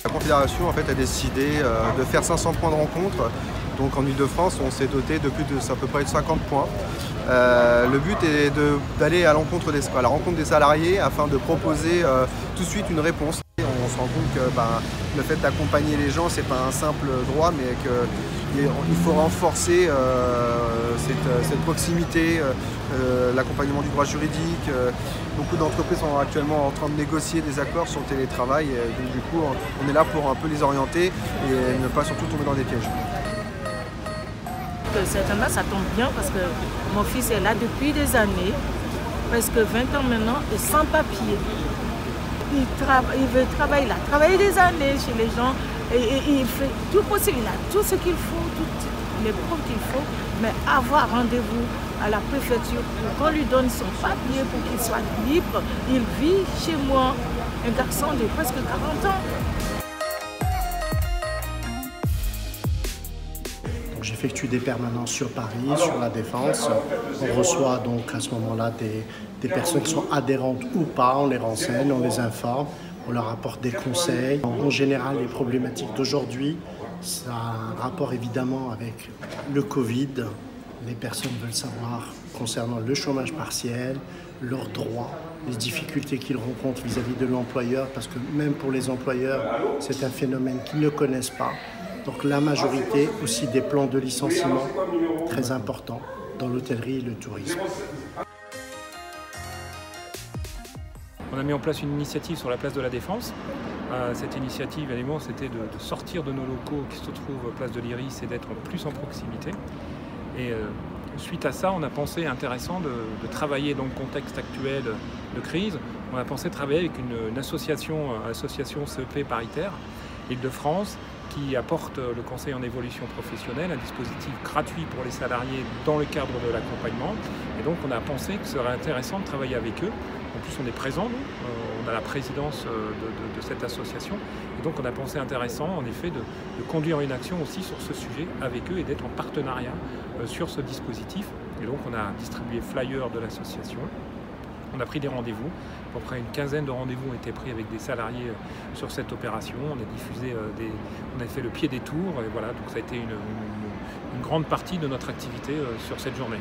La Confédération en fait, a décidé de faire 500 points de rencontre. Donc en Ile-de-France, on s'est doté de plus de à peu près de 50 points. Le but est d'aller à la rencontre des salariés afin de proposer tout de suite une réponse. On se rend compte que le fait d'accompagner les gens, ce n'est pas un simple droit, mais qu'il faut renforcer cette proximité, l'accompagnement du droit juridique. Beaucoup d'entreprises sont actuellement en train de négocier des accords sur le télétravail. Donc du coup, on est là pour un peu les orienter et ne pas surtout tomber dans des pièges. Certainement, ça tombe bien parce que mon fils est là depuis des années, presque 20 ans maintenant, et sans papier. Il veut travailler, il a travaillé des années chez les gens et il fait tout possible, il a tout ce qu'il faut, toutes les preuves qu'il faut, mais avoir rendez-vous à la préfecture pour qu'on lui donne son papier pour qu'il soit libre. Il vit chez moi, un garçon de presque 40 ans. J'effectue des permanences sur Paris, sur la Défense. On reçoit donc à ce moment-là des personnes qui sont adhérentes ou pas, on les renseigne, on les informe, on leur apporte des conseils. En général, les problématiques d'aujourd'hui, ça a un rapport évidemment avec le Covid. Les personnes veulent savoir concernant le chômage partiel, leurs droits, les difficultés qu'ils rencontrent vis-à-vis de l'employeur, parce que même pour les employeurs, c'est un phénomène qu'ils ne connaissent pas. Donc la majorité aussi des plans de licenciement très importants dans l'hôtellerie et le tourisme. On a mis en place une initiative sur la place de la Défense. Cette initiative, évidemment, c'était de sortir de nos locaux qui se trouvent place de l'Iris et d'être plus en proximité. Et suite à ça, on a pensé intéressant de travailler dans le contexte actuel de crise. On a pensé travailler avec une association CEP paritaire, Île-de-France, qui apporte le conseil en évolution professionnelle, un dispositif gratuit pour les salariés dans le cadre de l'accompagnement. Et donc on a pensé que ce serait intéressant de travailler avec eux. En plus on est présents, nous, on a la présidence de cette association. Et donc on a pensé intéressant en effet de conduire une action aussi sur ce sujet avec eux et d'être en partenariat sur ce dispositif. Et donc on a distribué flyers de l'association. On a pris des rendez-vous, à peu près une quinzaine de rendez-vous ont été pris avec des salariés sur cette opération. On a diffusé, on a fait le pied des tours, et voilà, donc ça a été une grande partie de notre activité sur cette journée.